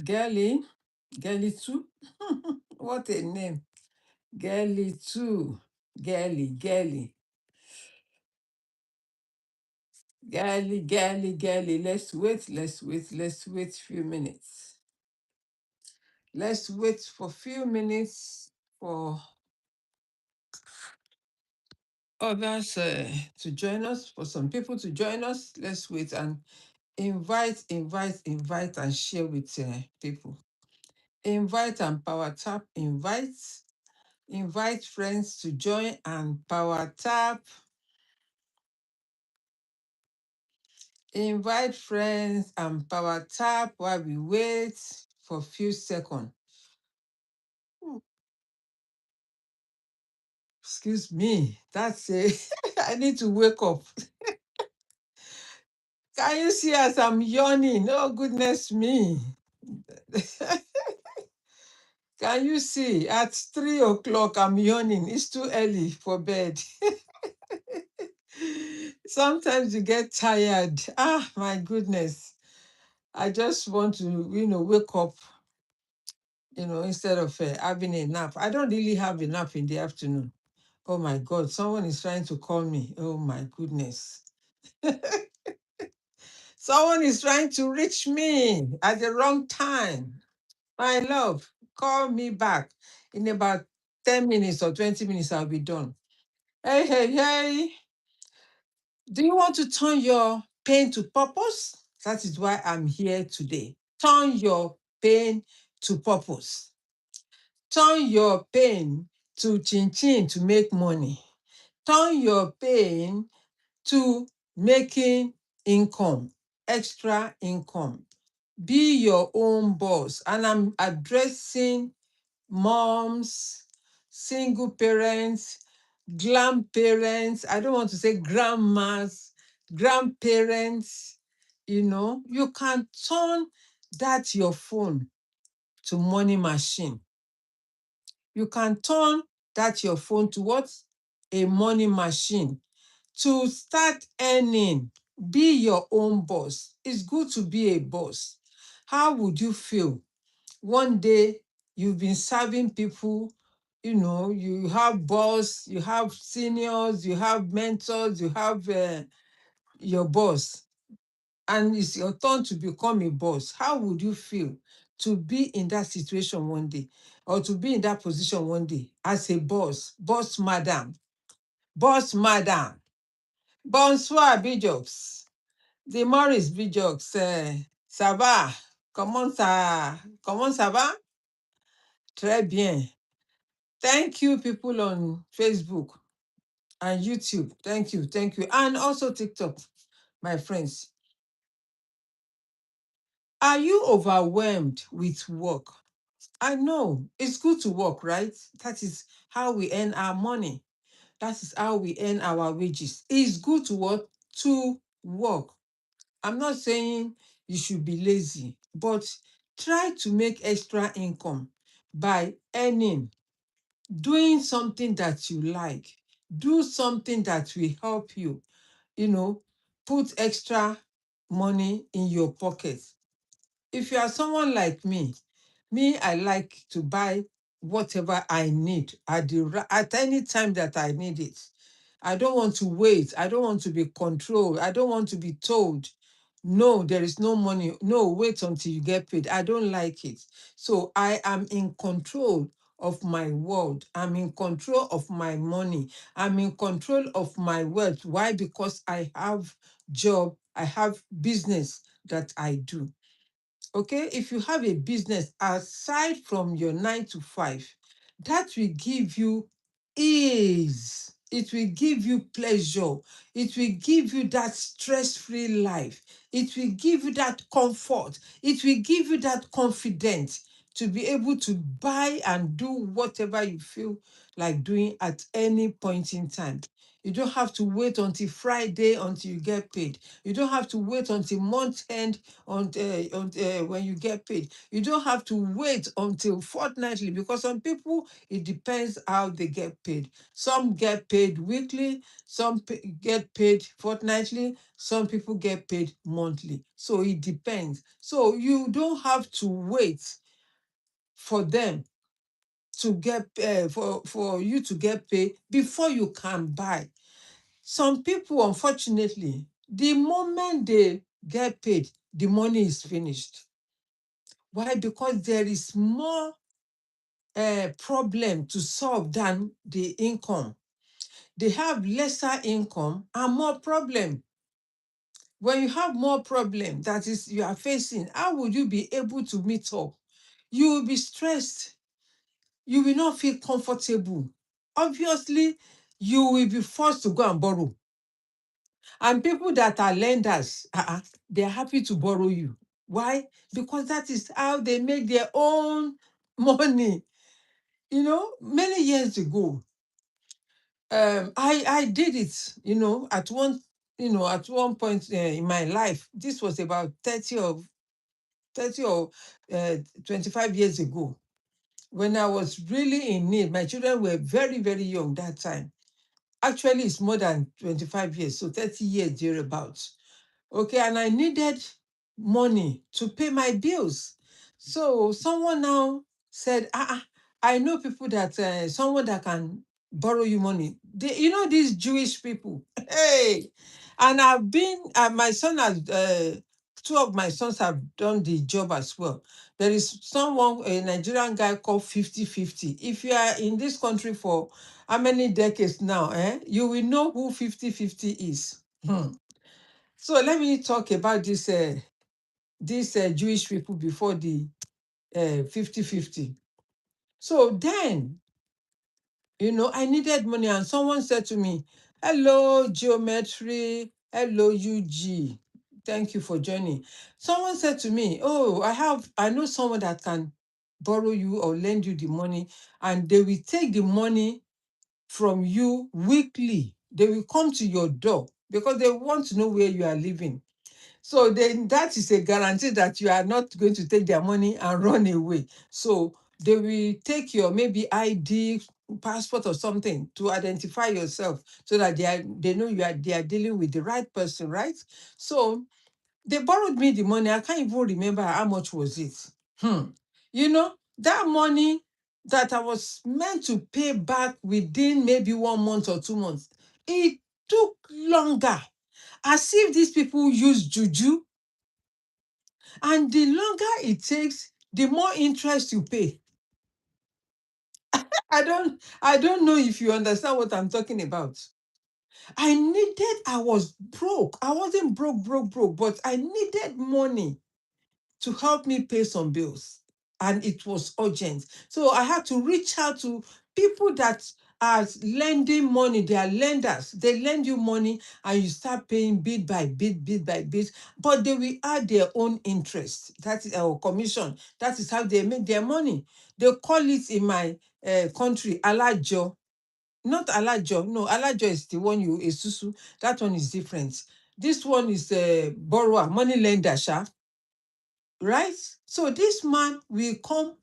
Girly, Girly 2. What a name. Girly 2. Girly. Girly. Let's wait few minutes. Let's wait for few minutes for others to join us, for some people to join us. Let's wait and invite, and share with people. Invite and power tap, invite friends to join and power tap. Invite friends and power tap while we wait for a few seconds. Excuse me, that's it. I need to wake up. Can you see as I'm yawning? Oh, goodness me. Can you see? At 3 o'clock, I'm yawning. It's too early for bed. Sometimes you get tired. Ah, my goodness. I just want to, wake up, instead of having a nap. I don't really have a nap in the afternoon. Oh my God, someone is trying to call me. Oh my goodness. Someone is trying to reach me at the wrong time. My love, call me back. In about 10 minutes or 20 minutes, I'll be done. Hey. Do you want to turn your pain to purpose? That is why I'm here today. Turn your pain to purpose. Turn your pain to chin to make money. Turn your pain to making income, extra income. Be your own boss. And I'm addressing moms, single parents, grandparents. I don't want to say grandmas, grandparents. You can turn that your phone to money machine. You can turn that your phone to what? A money machine. To start earning, be your own boss. It's good to be a boss. How would you feel one day you've been serving people, you have boss, you have seniors, you have mentors, you have your boss, and it's your turn to become a boss? How would you feel to be in that situation one day, or to be in that position one day as a boss, boss madam? Bonsoir, Bijox. The Maurice Bijox, ça va? Comment ça va? Très bien. Thank you, people on Facebook and YouTube. Thank you. And also TikTok, my friends. Are you overwhelmed with work? I know it's good to work, right? That is how we earn our money. That is how we earn our wages. It's good to work, I'm not saying you should be lazy, but try to make extra income by earning, doing something that you like, do something that will help you, put extra money in your pocket. If you are someone like me, I like to buy whatever I need at any time that I need it. I don't want to wait. I don't want to be controlled. I don't want to be told, no, there is no money. No, wait until you get paid. I don't like it. So I am in control of my world. I'm in control of my money. I'm in control of my wealth. Why? Because I have job, I have business that I do. Okay, if you have a business aside from your 9 to 5, that will give you ease. It will give you pleasure. It will give you that stress-free life. It will give you that comfort. It will give you that confidence to be able to buy and do whatever you feel like doing at any point in time. You don't have to wait until Friday until you get paid. You don't have to wait until month end when you get paid. You don't have to wait until fortnightly, because some people, it depends how they get paid. Some get paid weekly, some get paid fortnightly, some people get paid monthly. So it depends. So you don't have to wait for them to get for you to get paid before you can buy. Some people, unfortunately, the moment they get paid, the money is finished. Why? Because there is more problem to solve than the income. They have lesser income and more problem. When you have more problem that is you are facing, how would you be able to meet up? You will be stressed. You will not feel comfortable. Obviously, you will be forced to go and borrow. And people that are lenders, they are happy to borrow you. Why? Because that is how they make their own money. Many years ago, I did it. At one point in my life. This was about 25 years ago, when I was really in need. My children were very, very young that time. Actually, it's more than 25 years, so 30 years thereabouts. Okay, and I needed money to pay my bills. So someone now said, I know people that someone that can borrow you money. These Jewish people. Hey, and I've been, my son has, two of my sons have done the job as well. There is someone, a Nigerian guy called 50/50. If you are in this country for how many decades now, you will know who 50/50 is. So let me talk about these Jewish people before the 50/50. So then, I needed money, and someone said to me, "Hello, Geometry. Hello, UG. Thank you for joining." Someone said to me, "Oh, I know someone that can borrow you or lend you the money, and they will take the money from you weekly. They will come to your door because they want to know where you are living. So then that is a guarantee that you are not going to take their money and run away. So they will take your maybe ID, passport or something to identify yourself, so that they know they are dealing with the right person, right?" So they borrowed me the money. I can't even remember how much was it. That money that I was meant to pay back within maybe 1 month or 2 months, it took longer, as if these people use juju. And the longer it takes, the more interest you pay. I don't know if you understand what I'm talking about. I was broke. I wasn't broke, but I needed money to help me pay some bills. And it was urgent. So I had to reach out to people that are lending money. They are lenders. They lend you money and you start paying bit by bit. But they will add their own interest. That is our commission. That is how they make their money. They call it in my country, alajo. Not alajo. No, alajo is the one you, esusu. That one is different. This one is a borrower, money lender, sha. Right? So this man will come,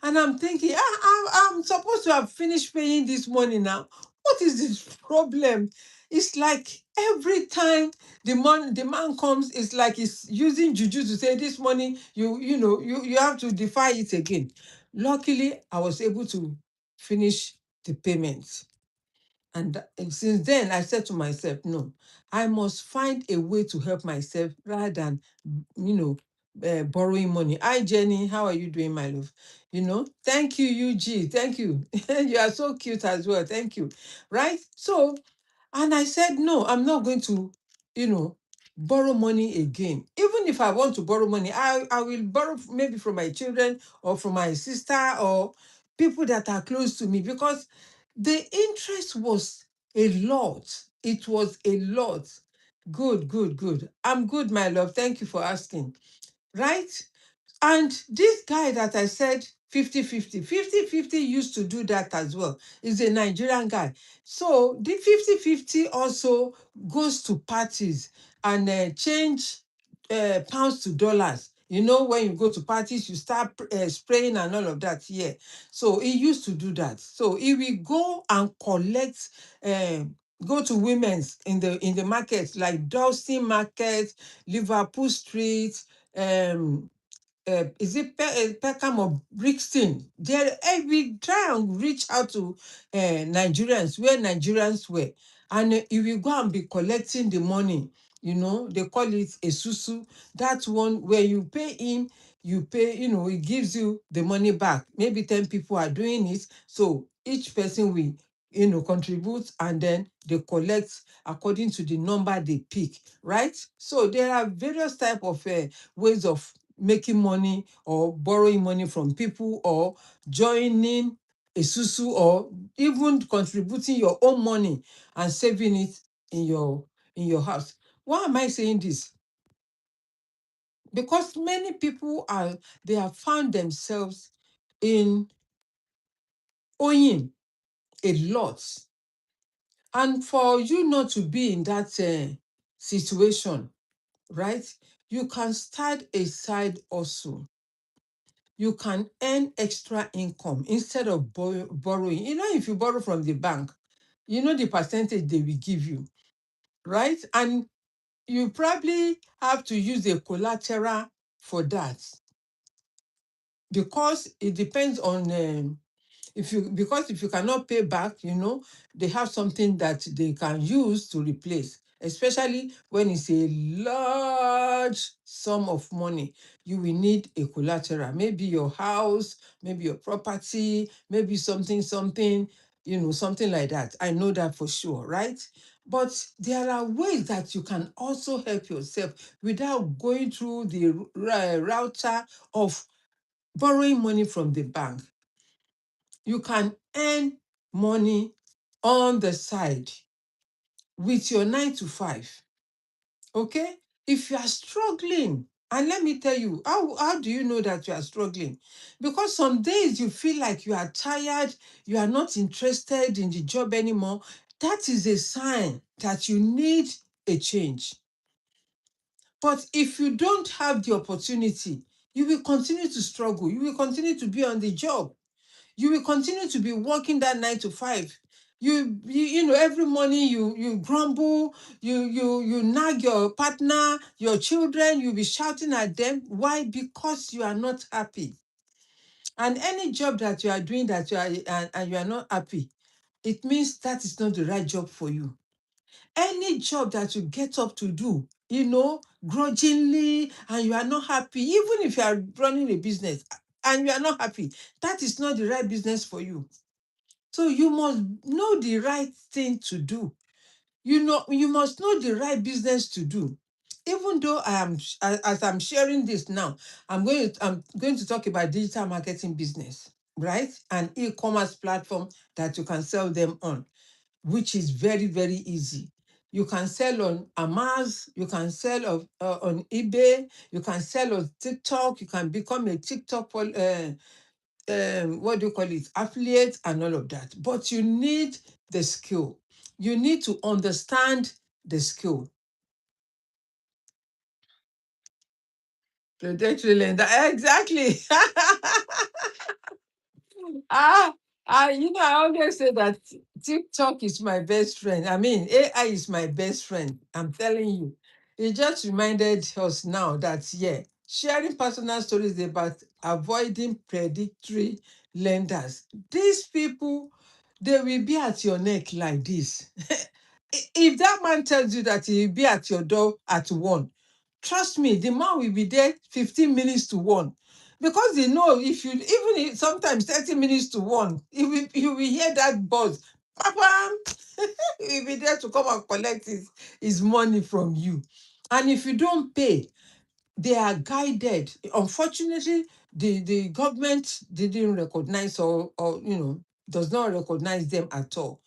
and I'm thinking, I'm supposed to have finished paying this money now. What is this problem? It's like every time the man comes, it's like he's using juju to say, this money, you have to defy it again. Luckily, I was able to finish the payment. And since then, I said to myself, no, I must find a way to help myself rather than, borrowing money. Hi, Jenny. How are you doing, my love? Thank you, UG. Thank you. You are so cute as well. Thank you. Right? So, and I said, no, I'm not going to, borrow money again. Even if I want to borrow money, I will borrow maybe from my children or from my sister or people that are close to me, because the interest was a lot. It was a lot. Good, good, good. I'm good, my love. Thank you for asking. Right? And this guy that I said 50-50, 50-50 used to do that as well. He's a Nigerian guy. So the 50-50 also goes to parties and change pounds to dollars. You know, when you go to parties, you start spraying and all of that. Yeah. So he used to do that. So he will go and collect, go to women's in the markets like Dawson Market, Liverpool Street, is it Peckham or Brixton? There, we try and reach out to Nigerians where Nigerians were, and if you go and be collecting the money, you know, they call it a susu. That's one where you pay him, you pay, you know, it gives you the money back. Maybe 10 people are doing it, so each person will, you know, contribute, and then they collect according to the number they pick, right? So there are various type of ways of making money or borrowing money from people or joining a susu or even contributing your own money and saving it in your house. Why am I saying this? Because many people they have found themselves in owing a lot. And for you not to be in that situation, right? You can start a side hustle. You can earn extra income instead of borrowing. You know, if you borrow from the bank, you know the percentage they will give you, right? And you probably have to use a collateral for that because it depends on if you cannot pay back, you know, they have something that they can use to replace, especially when it's a large sum of money. You will need a collateral, maybe your house, maybe your property, maybe something, you know, something like that. I know that for sure, right? But there are ways that you can also help yourself without going through the router of borrowing money from the bank. You can earn money on the side with your 9 to 5. Okay? If you are struggling, and let me tell you, how do you know that you are struggling? Because some days you feel like you are tired, you are not interested in the job anymore. That is a sign that you need a change. But if you don't have the opportunity, you will continue to struggle. You will continue to be on the job. You will continue to be working that 9 to 5. You know, every morning you grumble, you nag your partner, your children, you'll be shouting at them. Why? Because you are not happy. And any job that you are doing that you are and you are not happy, it means that is not the right job for you. Any job that you get up to do, you know, grudgingly, and you are not happy, even if you are running a business and you are not happy, that is not the right business for you. So you must know the right thing to do. You know, you must know the right business to do. Even though as I'm sharing this now, I'm going to talk about digital marketing business, right? An e-commerce platform that you can sell them on, which is very, very easy. You can sell on Amazon, you can sell on eBay, you can sell on TikTok, you can become a TikTok what do you call it, affiliate and all of that. But you need the skill. You need to understand the skill. Predatory lender, exactly. Ah, you know, I always say that TikTok is my best friend. I mean, AI is my best friend. I'm telling you. It just reminded us now that, yeah, sharing personal stories about avoiding predatory lenders. These people, they will be at your neck like this. If that man tells you that he will be at your door at 1, trust me, the man will be there 15 minutes to 1. Because they know if you, even if sometimes 30 minutes to 1, you will hear that buzz. Papa, he will be there to come and collect his money from you. And if you don't pay, they are guided. Unfortunately, the government didn't recognize or you know, does not recognize them at all.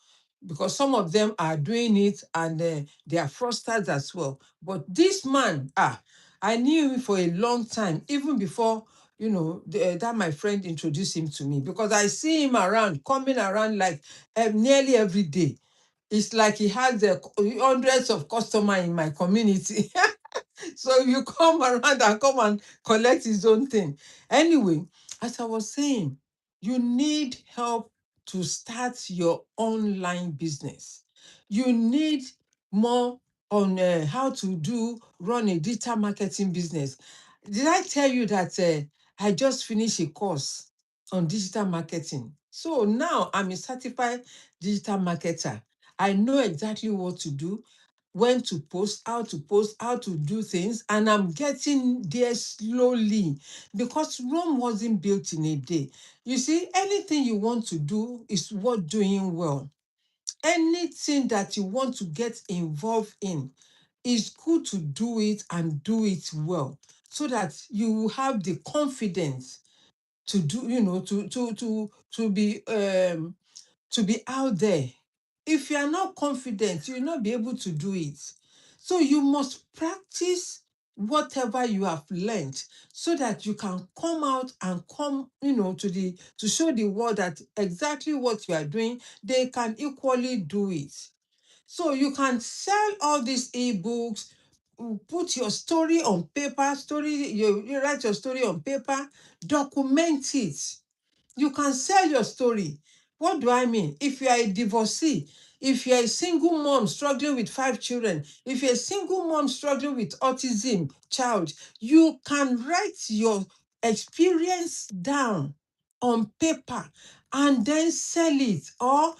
Because some of them are doing it and they are fraudsters as well. But this man, I knew him for a long time, even before that my friend introduced him to me, because I see him around, coming around like nearly every day. It's like he has hundreds of customers in my community. So you come around and come and collect his own thing. Anyway, as I was saying, you need help to start your online business. You need more on how to run a digital marketing business. Did I tell you that I just finished a course on digital marketing? So now I'm a certified digital marketer. I know exactly what to do, when to post, how to do things, and I'm getting there slowly, because Rome wasn't built in a day. You see, anything you want to do is worth doing well. Anything that you want to get involved in, is good to do it and do it well, so that you will have the confidence to do, to be out there. If you are not confident, you will not be able to do it. So you must practice whatever you have learned, so that you can come out and come, to show the world that exactly what you are doing, they can equally do it. So you can sell all these ebooks, put your story on paper, you write your story on paper, document it. You can sell your story. What do I mean? If you are a divorcee, if you're a single mom struggling with 5 children, if you're a single mom struggling with autism child, you can write your experience down on paper and then sell it, or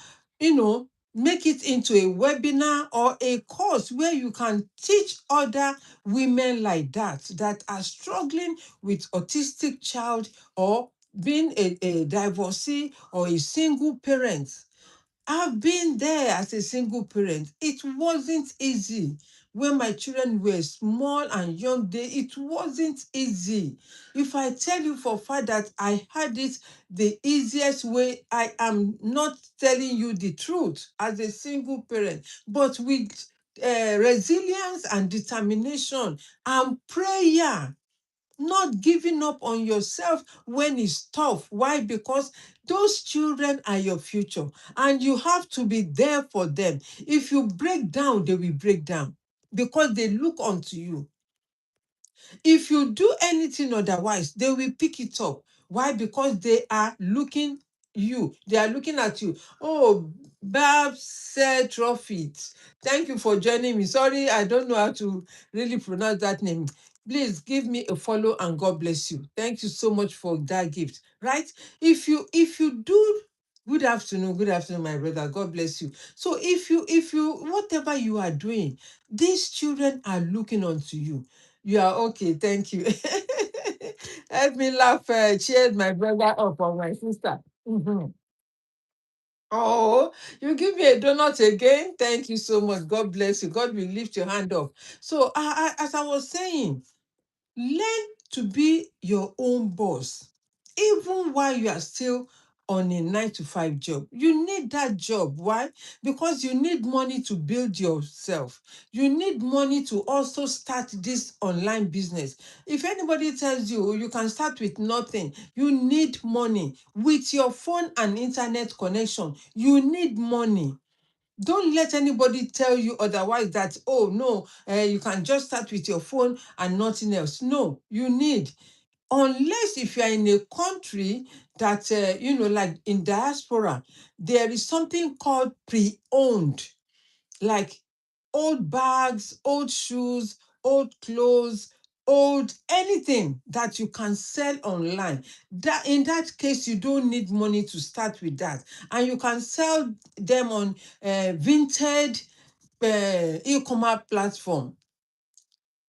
make it into a webinar or a course where you can teach other women like that are struggling with autistic child, or being a divorcee or a single parent. I've been there as a single parent. It wasn't easy. When my children were small and young, it wasn't easy. If I tell you for a fact that I had it the easiest way, I am not telling you the truth as a single parent. But with resilience and determination and prayer, not giving up on yourself when it's tough. Why? Because those children are your future, and you have to be there for them. If you break down, they will break down, because they look unto you. If you do anything otherwise, they will pick it up. Why? Because they are looking you. They are looking at you. Oh, Babs said Trophy. Thank you for joining me. Sorry, I don't know how to really pronounce that name. Please give me a follow and God bless you. Thank you so much for that gift. Right? If you do, good afternoon, my brother. God bless you. So if you whatever you are doing, these children are looking unto you. You are okay, thank you. Help me laugh, cheered my brother up or my sister. Mhm. Oh, you give me a donut again? Thank you so much. God bless you. God will lift your hand up. So, as I was saying, learn to be your own boss, even while you are still on a 9 to 5 job. You need that job. Why? Because you need money to build yourself. You need money to also start this online business. If anybody tells you you can start with nothing, you need money. With your phone and internet connection, you need money. Don't let anybody tell you otherwise, that, oh, no, you can just start with your phone and nothing else. No, you need. Unless if you are in a country that, like in diaspora, there is something called pre-owned, like old bags, old shoes, old clothes, old anything that you can sell online. That in that case, you don't need money to start with that, and you can sell them on Vinted e-commerce platform.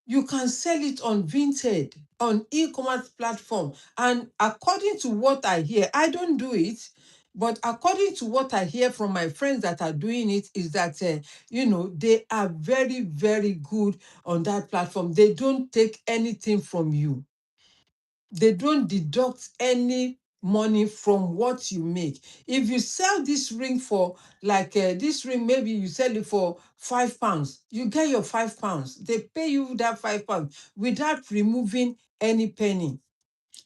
You can sell it on Vinted, on e-commerce platform. And according to what I hear, I don't do it, but according to what I hear from my friends that are doing it, is that, they are very, very good on that platform. They don't take anything from you. They don't deduct any money from what you make. If you sell this ring for, like this ring, maybe you sell it for £5, you get your £5. They pay you that £5 without removing any penny.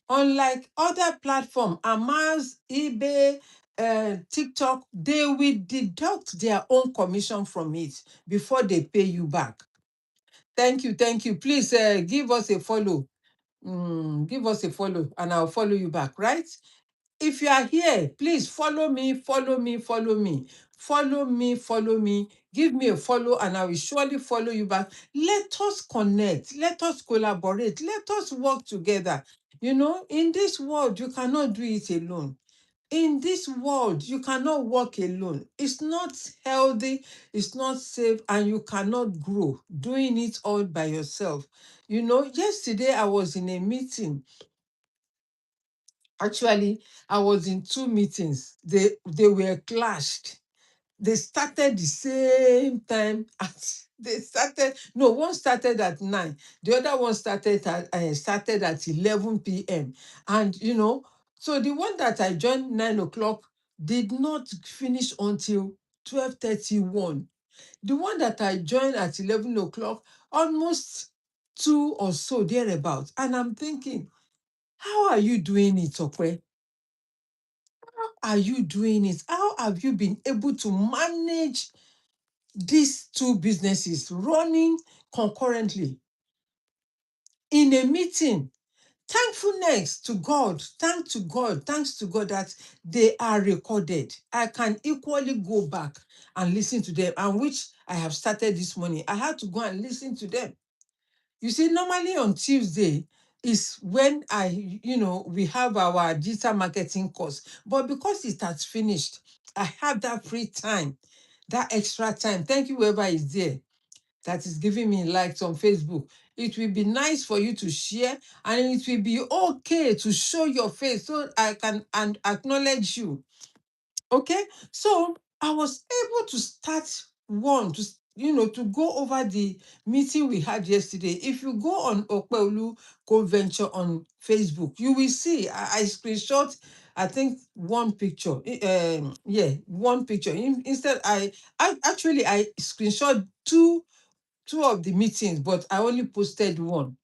Unlike other platforms, Amaz, eBay, TikTok, they will deduct their own commission from it before they pay you back. Thank you, thank you. Please give us a follow. Give us a follow, and I'll follow you back, right? If you are here, please follow me, follow me, follow me, follow me, follow me. Give me a follow, and I will surely follow you back. Let us connect, let us collaborate, let us work together. You know, in this world, you cannot do it alone. In this world, you cannot work alone. It's not healthy, it's not safe, and you cannot grow doing it all by yourself. You know, yesterday I was in a meeting. Actually, I was in two meetings. They were clashed. They started the same time they started. No, one started at 9. The other one started at 11 p.m. And you know, so the one that I joined 9 o'clock did not finish until 12:31. The one that I joined at 11 o'clock, almost 2 or so thereabout. And I'm thinking, how are you doing it, Okwe? Are you doing it? How have you been able to manage these two businesses running concurrently in a meeting? Thankfulness to God, thanks to God that they are recorded. I can equally go back and listen to them, and which I have started this morning. I had to go and listen to them. You see, normally on Tuesday is when we have our digital marketing course. But because it has finished, I have that free time, that extra time. Thank you, whoever is there that is giving me likes on Facebook. It will be nice for you to share, and it will be okay to show your face so I can and acknowledge you. Okay, so I was able to start one to go over the meeting we had yesterday. If you go on Opeolu Cole Venture on Facebook, you will see I screenshot, I think, one picture. Yeah, one picture. Instead, I screenshot two of the meetings, but I only posted one.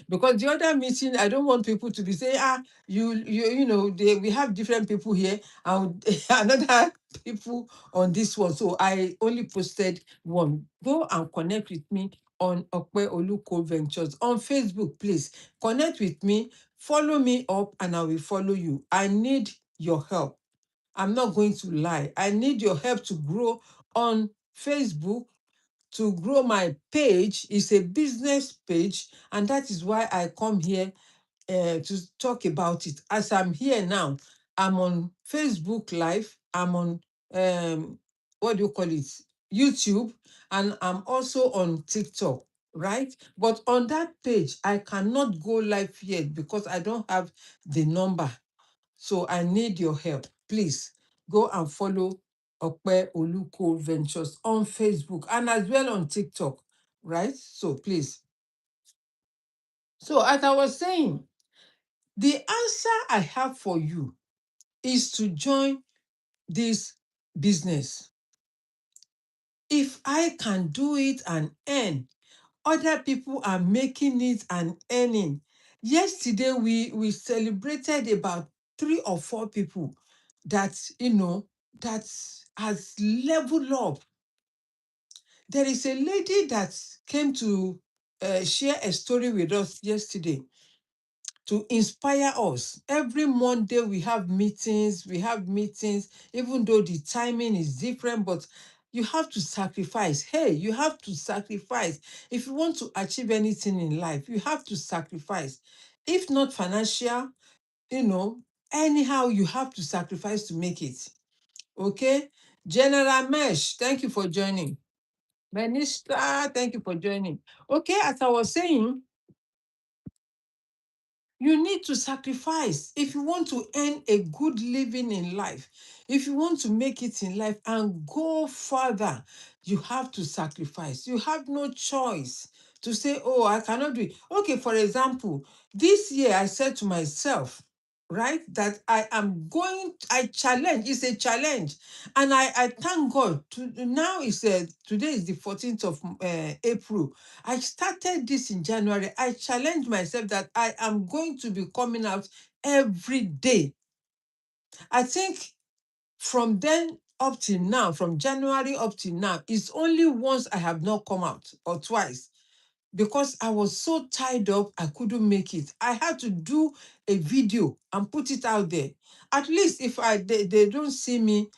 Because the other meeting, I don't want people to be saying, we have different people here and another people on this one. So I only posted one. Go and connect with me on Opeolu Cole Ventures on Facebook, please. Connect with me, follow me up, and I will follow you. I need your help. I'm not going to lie. I need your help to grow on Facebook, to grow my page. Is a business page, and that is why I come here to talk about it. As I'm here now, I'm on Facebook Live, I'm on what do you call it, YouTube, and I'm also on TikTok, right? But on that page, I cannot go live yet because I don't have the number. So I need your help. Please go and follow Opeolu Cole Ventures on Facebook and as well on TikTok, right? So please. So as I was saying, the answer I have for you is to join this business. If I can do it and earn, other people are making it and earning. Yesterday, we celebrated about 3 or 4 people that, that has leveled up. There is a lady that came to share a story with us yesterday to inspire us. Every Monday we have meetings, even though the timing is different, but you have to sacrifice. Hey, you have to sacrifice. If you want to achieve anything in life, you have to sacrifice. If not financial, anyhow, you have to sacrifice to make it. Okay? General Mesh, thank you for joining. Minister, thank you for joining. Okay, as I was saying, you need to sacrifice if you want to earn a good living in life. If you want to make it in life and go further, you have to sacrifice. You have no choice to say, oh, I cannot do it. Okay, for example, this year I said to myself, right? That I challenge, it's a challenge. And I thank God. Now today is the 14th of April. I started this in January. I challenged myself that I am going to be coming out every day. I think from then up till now, from January up till now, it's only once I have not come out, or twice, because I was so tied up, I couldn't make it. I had to do a video and put it out there. At least if they don't see me,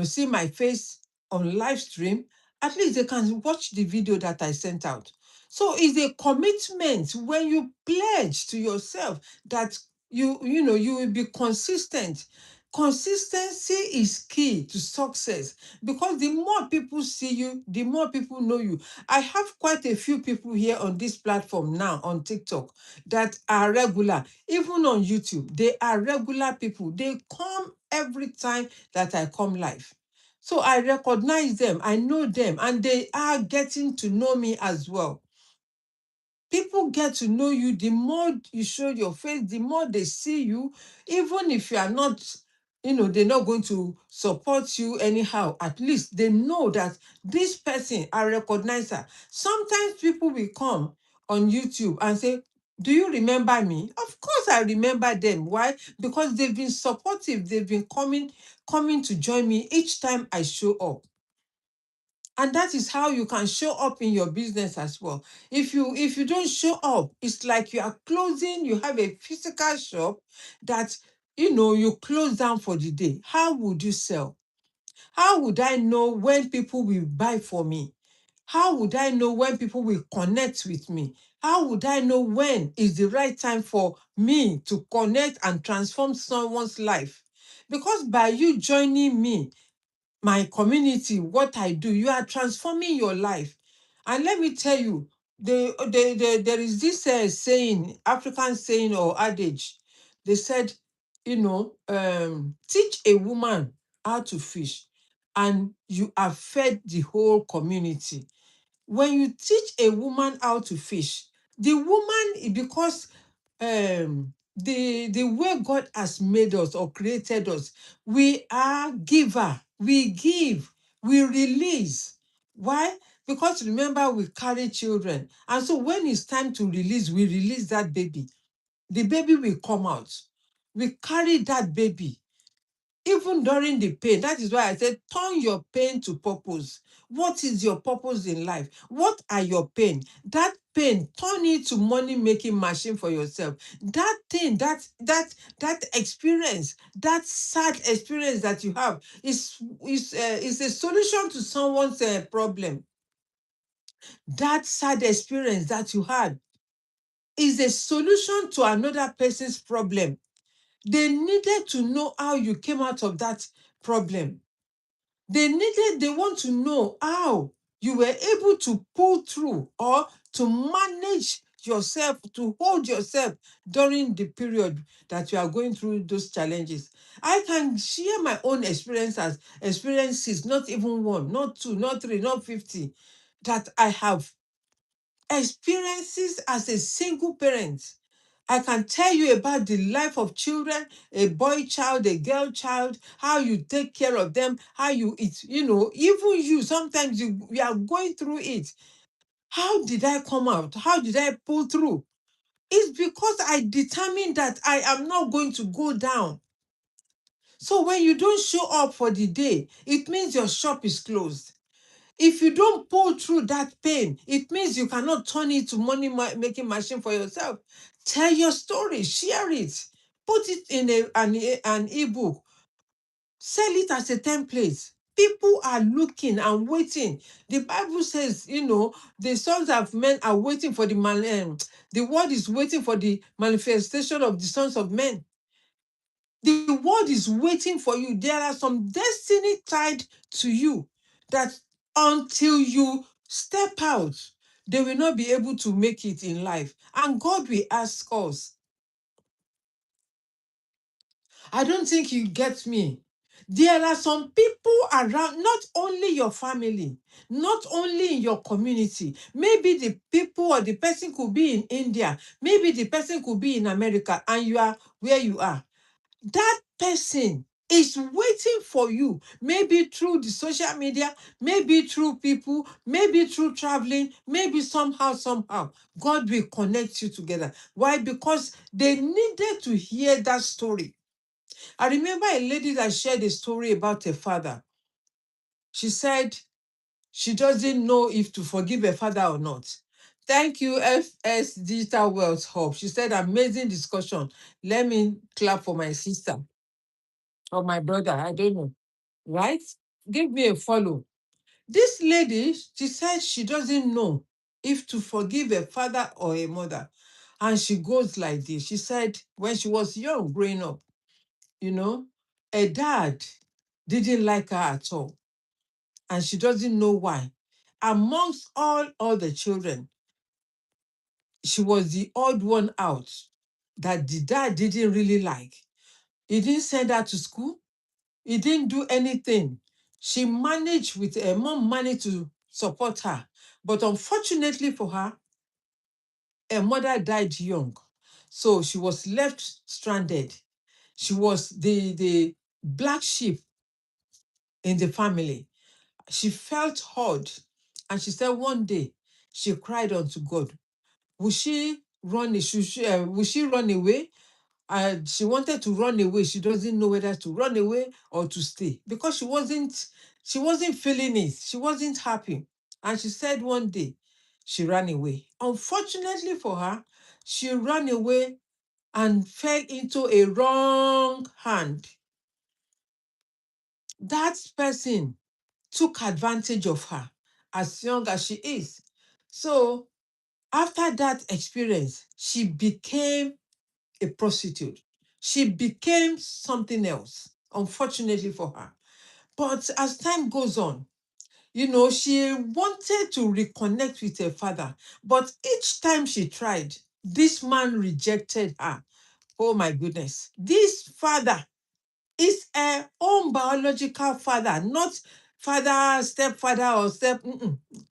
see my face on live stream, at least they can watch the video that I sent out. So it's a commitment when you pledge to yourself that you will be consistent. Consistency is key to success, because the more people see you, the more people know you. I have quite a few people here on this platform now on TikTok that are regular. Even on YouTube, they are regular people. They come every time that I come live. So I recognize them, I know them, and they are getting to know me as well. People get to know you. The more you show your face, the more they see you. Even if you are not, they're not going to support you anyhow. At least they know that this person, I recognize her. Sometimes people will come on YouTube and say, do you remember me? Of course I remember them. Why? Because they've been supportive. They've been coming to join me each time I show up. And that is how you can show up in your business as well. If you don't show up, it's like you are closing. You have a physical shop that you close down for the day. How would you sell? How would I know when people will buy for me? How would I know when people will connect with me? How would I know when is the right time for me to connect and transform someone's life? Because by you joining me, my community, what I do, you are transforming your life. And let me tell you, there is this saying, African saying or adage. They said, teach a woman how to fish, and you have fed the whole community. When you teach a woman how to fish, the woman, because the way God has made us or created us, we are giver. We give, we release. Why? Because remember, we carry children. And so when it's time to release, we release that baby. The baby will come out. We carry that baby even during the pain. That is why I said, turn your pain to purpose. What is your purpose in life? What are your pain? That pain, turn it to money-making machine for yourself. That thing, that experience, that sad experience that you have is a solution to someone's problem. That sad experience that you had is a solution to another person's problem. They needed to know how you came out of that problem. They want to know how you were able to pull through or to manage yourself, to hold yourself during the period that you are going through those challenges. I can share my own experiences, not even one, not two, not three, not 50, that I have experiences as a single parent. I can tell you about the life of children, a boy child, a girl child, how you take care of them, how you eat, even you, sometimes you are going through it. How did I come out? How did I pull through? It's because I determined that I am not going to go down. So when you don't show up for the day, it means your shop is closed. If you don't pull through that pain, it means you cannot turn it to money-making machine for yourself. Tell your story, share it, put it in an ebook, sell it as a template. People are looking and waiting. The Bible says, the sons of men are waiting for the world is waiting for the manifestation of the sons of men. The world is waiting for you. There are some destiny tied to you that until you step out, they will not be able to make it in life. And God will ask us. I don't think you get me. There are some people around, not only your family, not only in your community. Maybe the people or the person could be in India. Maybe the person could be in America, and you are where you are. that person is waiting for you, maybe through the social media, maybe through people, maybe through traveling, maybe somehow. God will connect you together. Why? Because they needed to hear that story. I remember a lady that shared a story about her father. She said she doesn't know if to forgive her father or not. Thank you, FS Digital Wealth Hub. She said, amazing discussion. Let me clap for my sister or my brother. I don't know. Right? Give me a follow. This lady, she said she doesn't know if to forgive her father or her mother. And she goes like this. She said, when she was young, growing up, you know, her dad didn't like her at all. And she doesn't know why. Amongst all other children, she was the odd one out that the dad didn't really like. He didn't send her to school. He didn't do anything. She managed with her mom managed to support her. But unfortunately for her mother died young. So she was left stranded. She was the black sheep in the family. She felt hurt. And she said one day she cried unto God. Will she will she run away? She wanted to run away. She doesn't know whether to run away or to stay because she wasn't feeling it. She wasn't happy. And she said one day she ran away. Unfortunately for her, she ran away and fell into a wrong hand. That person took advantage of her as young as she is. So after that experience, she became a prostitute. She became something else, unfortunately for her. But as time goes on, she wanted to reconnect with her father. But each time she tried, this man rejected her. Oh my goodness. This father is her own biological father, not father, stepfather, or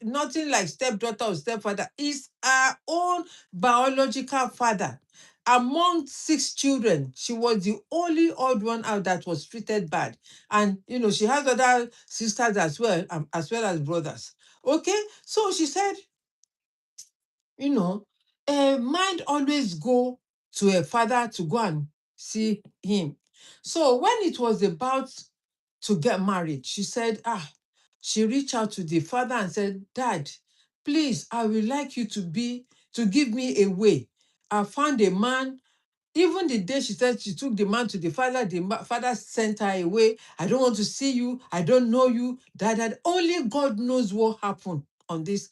nothing like stepdaughter or stepfather. Is her own biological father. Among 6 children, she was the only odd one out that was treated bad. And she has other sisters as well as brothers. Okay, so she said, her mind always go to her father to go and see him. So when it was about to get married, she said, she reached out to the father and said, Dad, please, I would like you to give me a way. I found a man. Even the day she said she took the man to the father, father sent her away. I don't want to see you. I don't know you. That only God knows what happened on this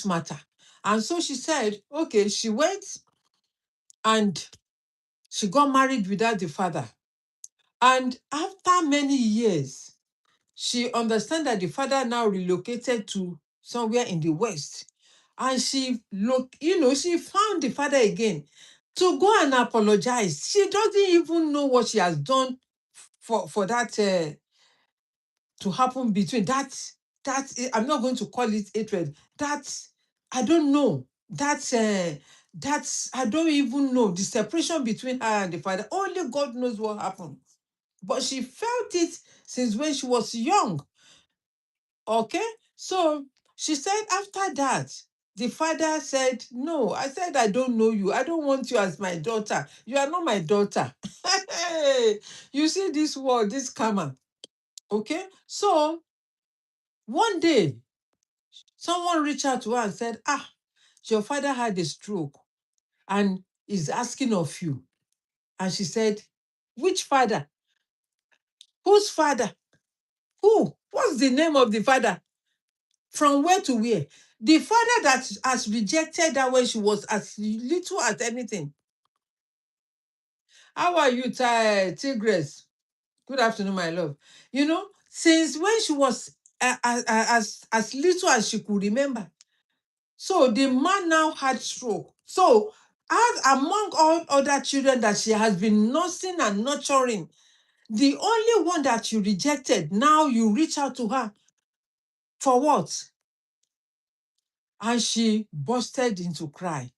matter. And so she said, okay, she went and she got married without the father. And after many years, she understand that the father now relocated to somewhere in the West. And she found the father again to go and apologize. She doesn't even know what she has done for that to happen between I'm not going to call it hatred. I don't know. That's I don't even know the separation between her and the father. Only God knows what happened. But she felt it since when she was young. Okay? So she said after that, the father said, no, I said, I don't know you. I don't want you as my daughter. You are not my daughter. You see this word, this karma. Okay? So one day, someone reached out to her and said, your father had a stroke and is asking of you. And she said, which father? Whose father? Who? What's the name of the father? From where to where? The father that has rejected her when she was as little as anything. How are you, Tigress? Good afternoon, my love. Since when she was as little as she could remember. So the man now had stroke. So as among all other children that she has been nursing and nurturing, the only one that you rejected, now you reach out to her. For what? And she busted into cry.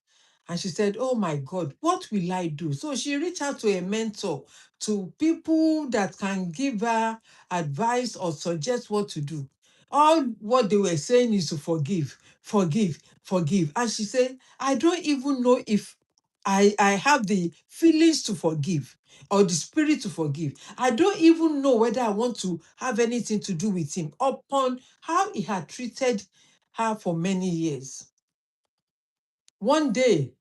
And she said, oh my God, what will I do? So she reached out to a mentor, to people that can give her advice or suggest what to do. All what they were saying is to forgive, forgive, forgive. And she said, I don't even know if I have the feelings to forgive or the spirit to forgive. I don't even know whether I want to have anything to do with him upon how he had treated her for many years. One day,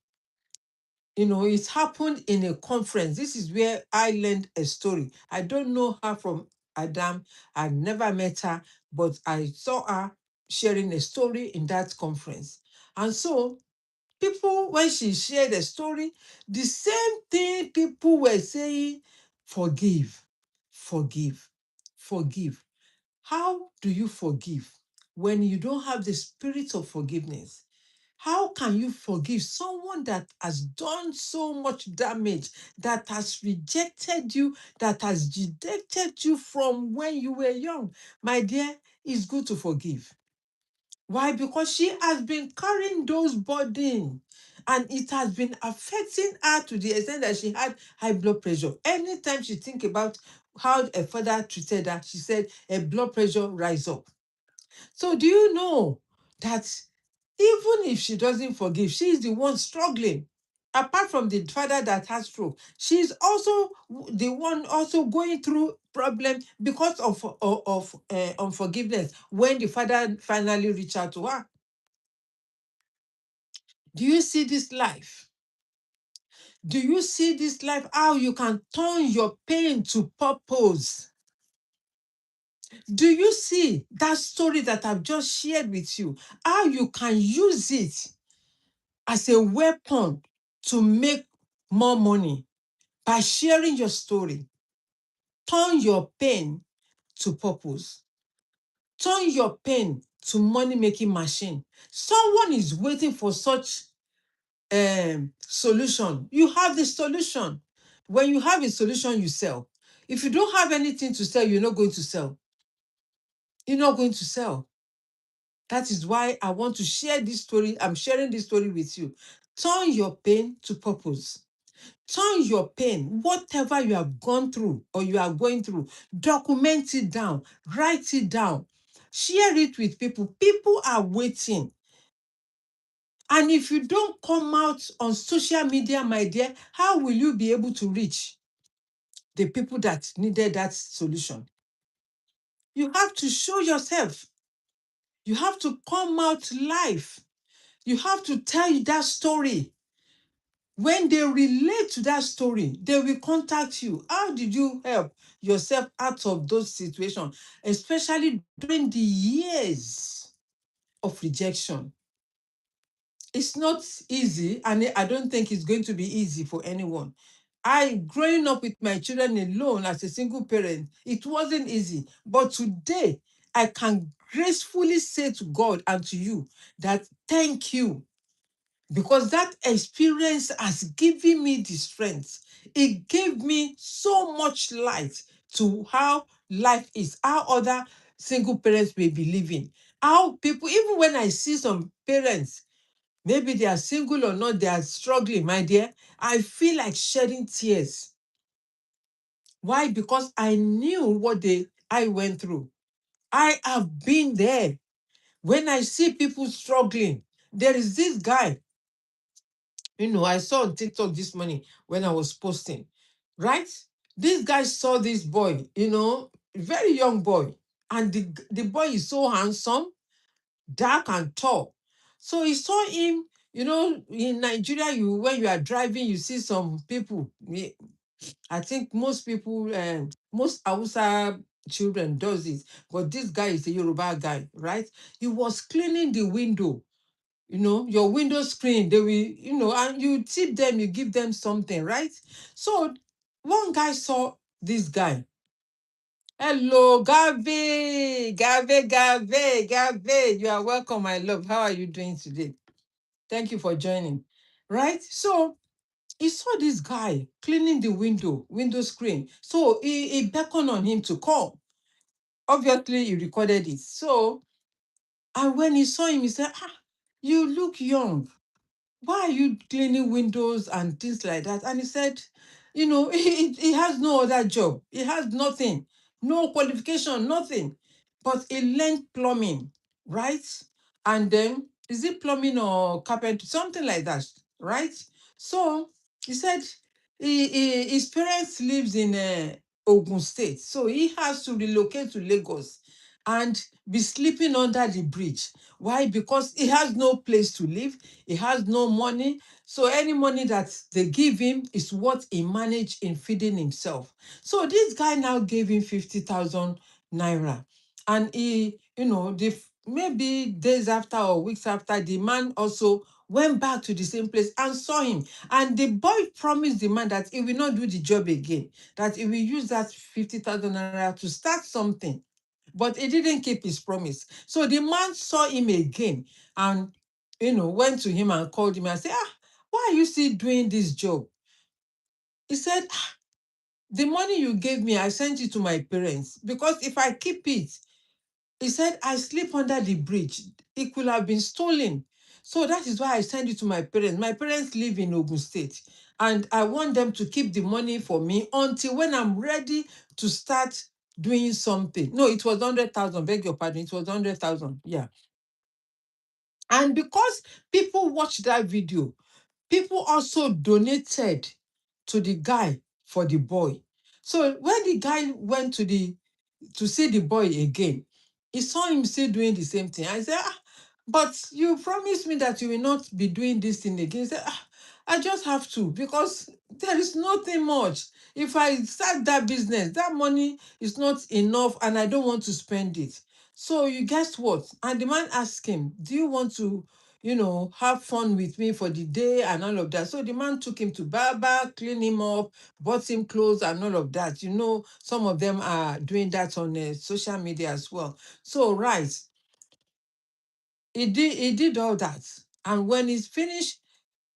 it happened in a conference. This is where I learned a story. I don't know her from Adam. I've never met her, but I saw her sharing a story in that conference. And so people, when she shared a story, the same thing people were saying, forgive, forgive, forgive. How do you forgive when you don't have the spirit of forgiveness? How can you forgive someone that has done so much damage, that has rejected you, that has rejected you from when you were young? My dear, it's good to forgive. Why? Because she has been carrying those burdens, and it has been affecting her to the extent that she had high blood pressure. Anytime she think about how her father treated her, she said her blood pressure rise up. So do you know that even if she doesn't forgive, she is the one struggling? Apart from the father that has stroke, she's also the one also going through problem because of unforgiveness when the father finally reached out to her. Do you see this life? Do you see this life? How you can turn your pain to purpose? Do you see that story that I've just shared with you? How you can use it as a weapon to make more money by sharing your story? Turn your pain to purpose. Turn your pain to money-making machine. Someone is waiting for such solution. You have the solution. When you have a solution, you sell. If you don't have anything to sell, you're not going to sell. You're not going to sell. That is why I want to share this story. I'm sharing this story with you. Turn your pain to purpose. Turn your pain, whatever you have gone through or you are going through, document it down, write it down, share it with people. People are waiting. And if you don't come out on social media, my dear, how will you be able to reach the people that needed that solution? You have to show yourself. You have to come out live. You have to tell that story. When they relate to that story, they will contact you. How did you help yourself out of those situations, especially during the years of rejection? It's not easy, and I don't think it's going to be easy for anyone. Growing up with my children alone as a single parent, it wasn't easy. But today, I can gracefully say to God and to you that thank you, because that experience has given me the strength. It gave me so much light to how life is, how other single parents may be living, how people, even when I see some parents, maybe they are single or not, they are struggling, my dear, I feel like shedding tears. Why? Because I knew what I went through. I have been there. When I see people struggling, there is this guy, I saw on TikTok this morning when I was posting, right? This guy saw this boy, very young boy, and the boy is so handsome, dark and tall. So he saw him, in Nigeria, when you are driving, you see some people. I think most people, most Hausa children does it, but this guy is a Yoruba guy, right? He was cleaning the window, your window screen. They will, and you tip them, you give them something, right? So one guy saw this guy. Hello, Gave, Gave, Gave, Gave. You are welcome, my love. How are you doing today? Thank you for joining. Right? So he saw this guy cleaning the window screen. So he beckoned on him to come. Obviously, he recorded it. So, and when he saw him, he said, you look young. why are you cleaning windows and things like that? And he said, he has no other job. He has nothing, no qualification, nothing. But he learned plumbing, right? And then, is it plumbing or carpentry? Something like that, right? So he said his parents lives in Ogun State. So he has to relocate to Lagos and be sleeping under the bridge. Why? Because he has no place to live. He has no money. So any money that they give him is what he managed in feeding himself. So this guy now gave him 50,000 naira. And he, maybe days after or weeks after, the man also went back to the same place and saw him. And the boy promised the man that he will not do the job again, that he will use that 50,000 naira to start something. But he didn't keep his promise. So the man saw him again and went to him and called him and said, why are you still doing this job? He said, the money you gave me, I sent it to my parents because if I keep it, he said, I sleep under the bridge. It could have been stolen. So that is why I send it to my parents. My parents live in Ogun State. And I want them to keep the money for me until when I'm ready to start doing something. No, it was 100,000. Beg your pardon. It was 100,000. Yeah. And because people watched that video, people also donated to the guy for the boy. So when the guy went to see the boy again, he saw him still doing the same thing. I said, but you promised me that you will not be doing this thing again. He said, I just have to because there is nothing much. If I start that business, that money is not enough and I don't want to spend it. So you guess what? And the man asked him, do you want to, have fun with me for the day and all of that? So the man took him to barber, clean him up, bought him clothes and all of that. Some of them are doing that on social media as well. So, right, he did all that. And when he's finished,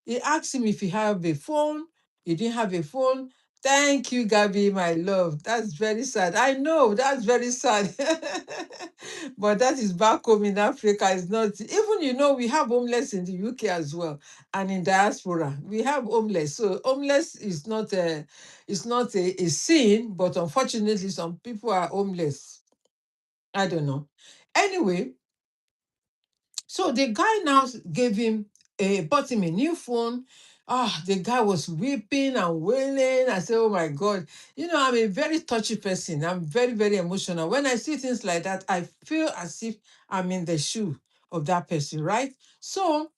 he asked him if he have a phone. He didn't have a phone. Thank you, Gabby, my love. That's very sad. I know that's very sad. But that is back home in Africa. It's not even, we have homeless in the UK as well. And in diaspora, we have homeless. So homeless is not a sin, but unfortunately, some people are homeless. I don't know. Anyway, so the guy now bought him a new phone. The guy was weeping and wailing. I said, oh my God. I'm a very touchy person. I'm very, very emotional. When I see things like that, I feel as if I'm in the shoe of that person, right? So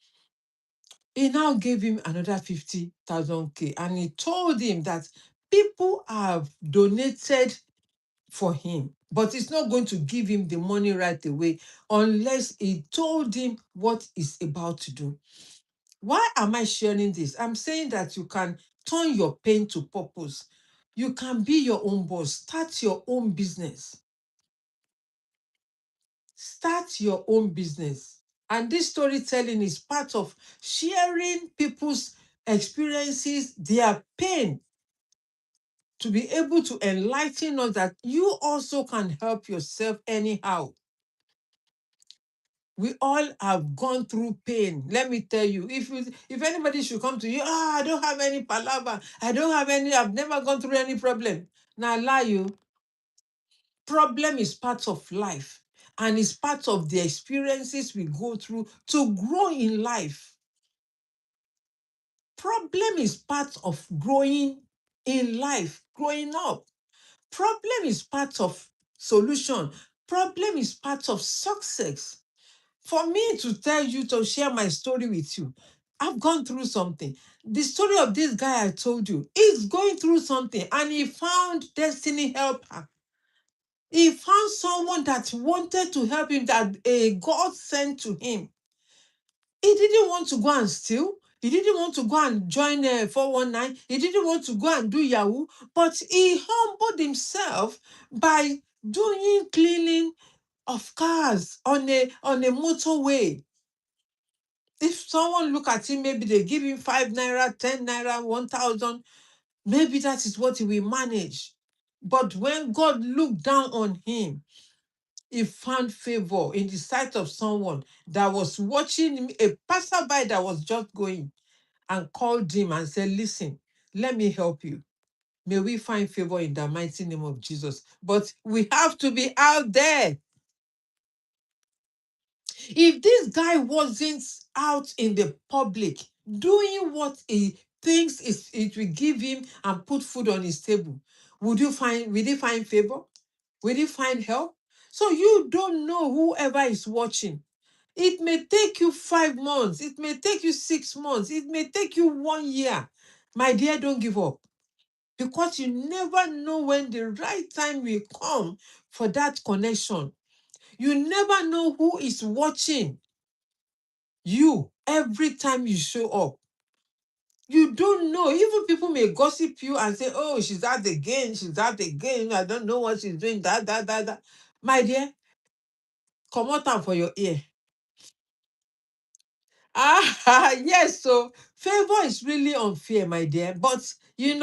he now gave him another 50,000 K and he told him that people have donated for him, but it's not going to give him the money right away unless he told him what he's about to do. Why am I sharing this? I'm saying that you can turn your pain to purpose. You can be your own boss. Start your own business. Start your own business. And this storytelling is part of sharing people's experiences, their pain, to be able to enlighten us that you also can help yourself anyhow. We all have gone through pain. Let me tell you, if anybody should come to you, I don't have any palaver, I've never gone through any problem. Now lie you. Problem is part of life and it's part of the experiences we go through to grow in life. Problem is part of growing in life, growing up. Problem is part of solution. Problem is part of success. For me to tell you, to share my story with you, I've gone through something. The story of this guy I told you is going through something and he found destiny helper. He found someone that wanted to help him, that a God sent to him. He didn't want to go and steal. He didn't want to go and join 419. He didn't want to go and do Yahoo. But he humbled himself by doing cleaning of cars on a motorway. If someone look at him, maybe they give him 5 naira, 10 naira, 1,000, maybe that is what he will manage. But when God looked down on him, he found favor in the sight of someone that was watching him, a passerby that was just going, and called him and said, listen, let me help you. May we find favor in the mighty name of Jesus. But we have to be out there. If this guy wasn't out in the public doing what he thinks it will give him and put food on his table, will he find favor? Will he find help? So you don't know whoever is watching. It may take you 5 months. It may take you 6 months. It may take you 1 year. My dear, don't give up, because you never know when the right time will come for that connection. You never know who is watching you every time you show up. You don't know. Even people may gossip you and say, oh, she's out again. She's out again. I don't know what she's doing. That. My dear, come out for your ear. Yes, so favor is really unfair, my dear. But you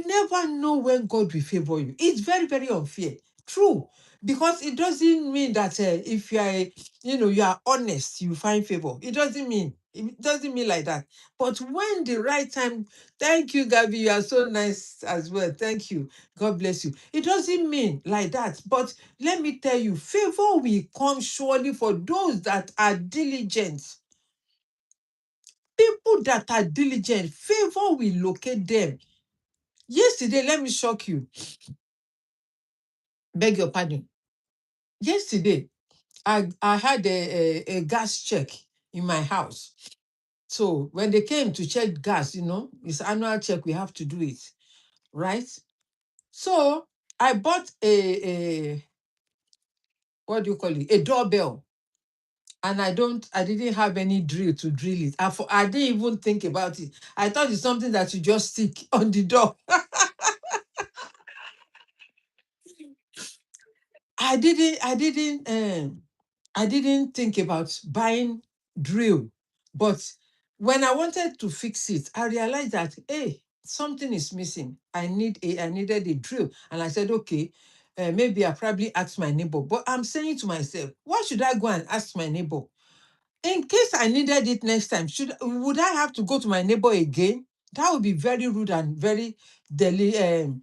never know when God will favor you. It's very, very unfair. True. Because it doesn't mean that if you are honest, you find favor. It doesn't mean like that. But when the right time, thank you, Gabby. You are so nice as well. Thank you. God bless you. It doesn't mean like that. But let me tell you, favor will come surely for those that are diligent. People that are diligent, favor will locate them. Yesterday, let me shock you. Beg your pardon. Yesterday, I had a gas check in my house. So when they came to check gas, it's annual check, we have to do it, right? So I bought a what do you call it? A doorbell. And I didn't have any drill to drill it. I didn't even think about it. I thought it's something that you just stick on the door. I didn't think about buying drill. But when I wanted to fix it, I realized that, hey, something is missing. I needed a drill. And I said, okay, maybe I probably asked my neighbor. But I'm saying to myself, why should I go and ask my neighbor? In case I needed it next time, would I have to go to my neighbor again? That would be very rude and very dele-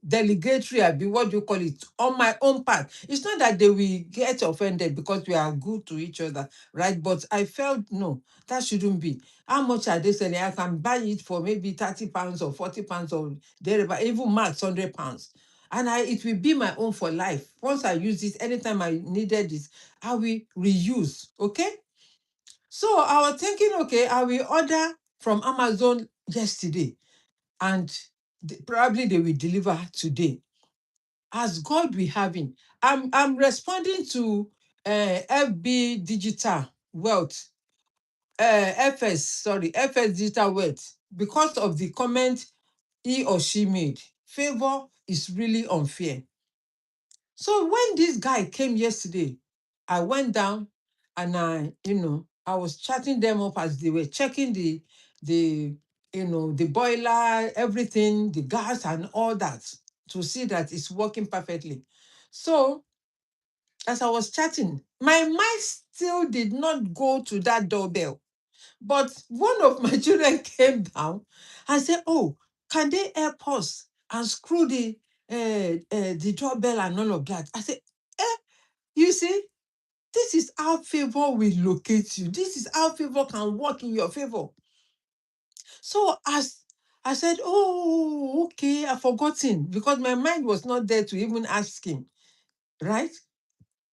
delegatory, what do you call it, on my own part. It's not that they will get offended because we are good to each other, right? But I felt, no, that shouldn't be. How much are they selling? I can buy it for maybe 30 pounds or 40 pounds or thereabout, even max 100 pounds. And it will be my own for life. Once I use it, anytime I needed it, I will reuse. Okay? So I was thinking, okay, I will order from Amazon yesterday, and probably they will deliver today. As God will have him. I'm responding to FB Digital Wealth, FS Digital Wealth, because of the comment he or she made. Favor is really unfair. So when this guy came yesterday, I went down and I was chatting them up as they were checking the boiler, everything, the gas and all that, to see that it's working perfectly. So as I was chatting, my mind still did not go to that doorbell. But one of my children came down and said, oh, can they help us and screw the doorbell and all of that? I said, you see, this is how favor will locate you. This is how favor can work in your favor. So as I said, oh, okay, I've forgotten, because my mind was not there to even ask him, right?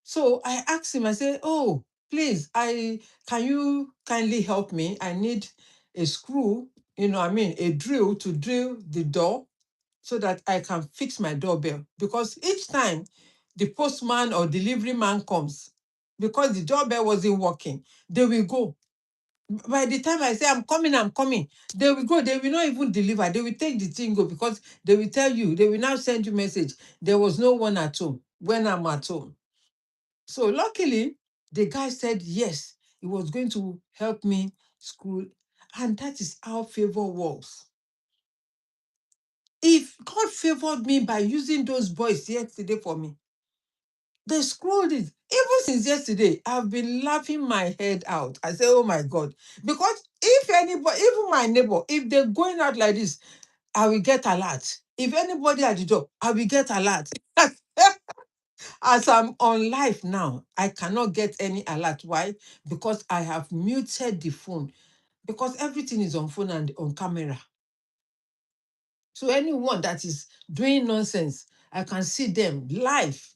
So I asked him, I said, oh, please, can you kindly help me? I need a screw, a drill to drill the door so that I can fix my doorbell. Because each time the postman or delivery man comes, because the doorbell wasn't working, they will go. By the time I say, I'm coming, they will go. They will not even deliver. They will take the thing go, because they will tell you, they will now send you message, there was no one at home when I'm at home. So luckily, the guy said yes, he was going to help me school. And that is how favor works. If God favored me by using those boys yesterday for me, They scrolled it. Even since yesterday, I've been laughing my head out. I say, oh my God. Because if anybody, even my neighbor, if they're going out like this, I will get alert. If anybody at the door, I will get alert. As I'm on live now, I cannot get any alert. Why? Because I have muted the phone. Because everything is on phone and on camera. So anyone that is doing nonsense, I can see them live.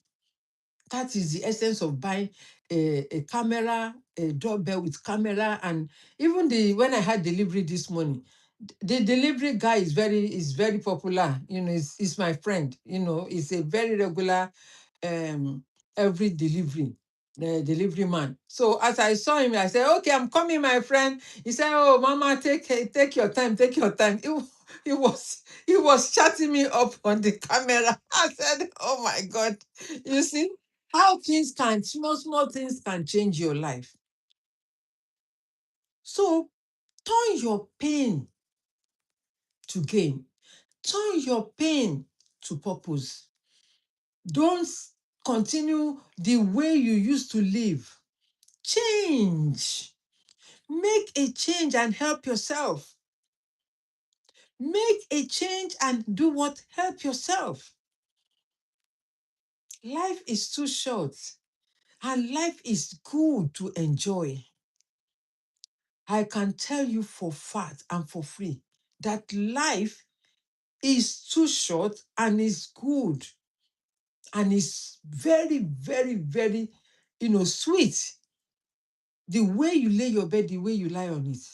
That is the essence of buying a camera, a doorbell with camera, and even the when I had delivery this morning, the delivery guy is very popular. He's my friend. He's a very regular, um, every delivery. The delivery man. So as I saw him, I said, "Okay, I'm coming, my friend." He said, "Oh, Mama, take your time, take your time." He was chatting me up on the camera. I said, "Oh my God, you see." How small things can change your life. So turn your pain to gain. Turn your pain to purpose. Don't continue the way you used to live. Change. Make a change and help yourself. Make a change and do what? Help yourself. Life is too short and life is good to enjoy. I can tell you for fact and for free that life is too short and is good and is very, very, very, sweet. The way you lay your bed, the way you lie on it.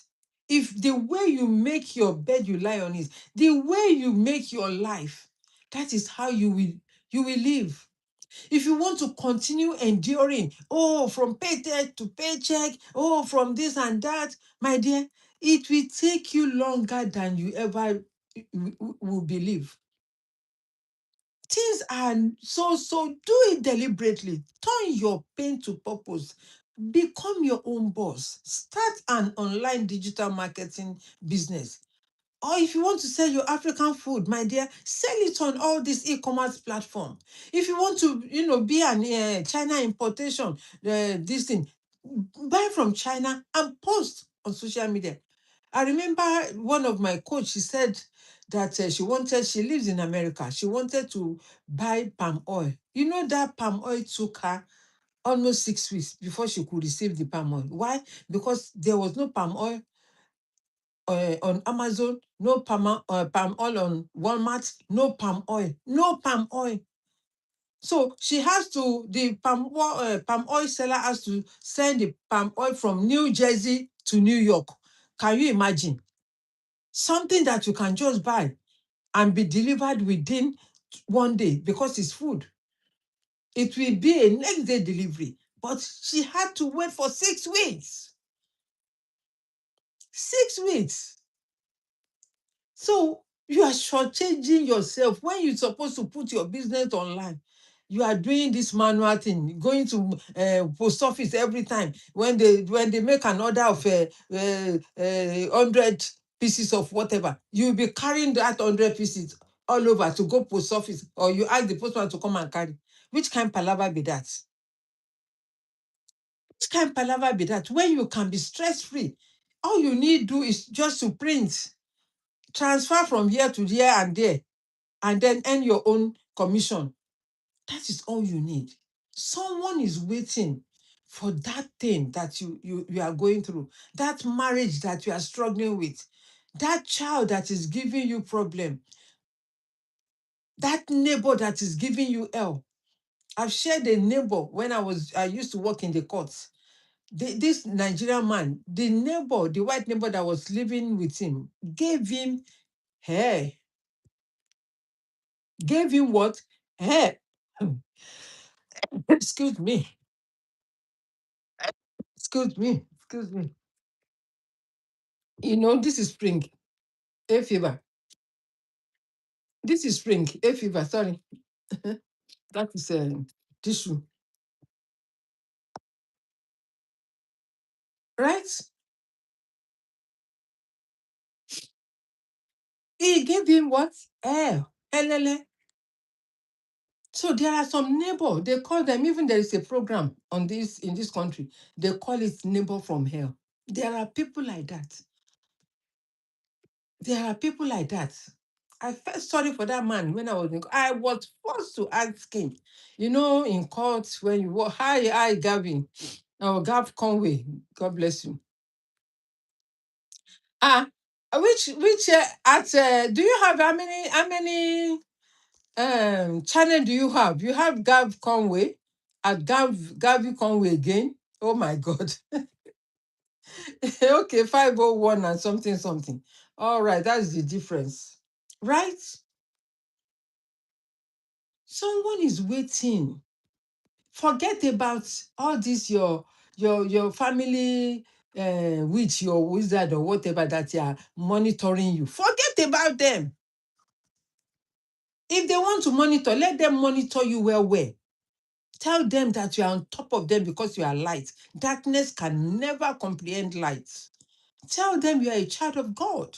If the way you make your bed, you lie on it, the way you make your life, that is how you will live. If you want to continue enduring, from paycheck to paycheck, from this and that, my dear, it will take you longer than you ever will believe. Things are so do it deliberately. Turn your pain to purpose. Become your own boss. Start an online digital marketing business. Or if you want to sell your African food, my dear, sell it on all these e-commerce platform. If you want to, be an China importation, this thing, buy from China and post on social media. I remember one of my coach, she said that she lives in America. She wanted to buy palm oil. You know that palm oil took her almost 6 weeks before she could receive the palm oil. Why? Because there was no palm oil on Amazon, no palm oil on Walmart, no palm oil. So the palm oil seller has to send the palm oil from New Jersey to New York. Can you imagine? Something that you can just buy and be delivered within one day because it's food. It will be a next day delivery. But she had to wait for 6 weeks. 6 weeks. So you are shortchanging yourself when you're supposed to put your business online. You are doing this manual thing, going to post office every time. When they make an order of 100 pieces of whatever, you'll be carrying that 100 pieces all over to go post office, or you ask the postman to come and carry. Which kind palaver be that? Which kind palaver be that? When you can be stress-free, all you need do is just to print, transfer from here to here and there, and then earn your own commission. That is all you need. Someone is waiting for that thing that you are going through, that marriage that you are struggling with, that child that is giving you problem, that neighbor that is giving you hell. I've shared a neighbor when I used to work in the courts. This Nigerian man, the white neighbor that was living with him, gave him hair. Gave him what? Hair. Excuse me. Excuse me. Excuse me. This is spring. Hay fever. This is spring. Hay fever. Sorry. That is tissue. Right? He gave him what? Hair. Helele. So there are some neighbor, they call them, even there is a program on this in this country, they call it neighbor from hell. There are people like that. There are people like that. I felt sorry for that man when I was in court. I was forced to ask him, in court when you were, hi, Gavin. Oh, Gav Conway. God bless you. Ah, which at do you have how many channel do you have? You have Gav Conway at Gavi Conway again. Oh my God. Okay, 501 and something something. All right, that's the difference. Right? Someone is waiting. Forget about all this your family witch, your wizard or whatever that are monitoring you. Forget about them. If they want to monitor, let them monitor you well. Tell them that you are on top of them because you are light. Darkness can never comprehend light. Tell them you are a child of God.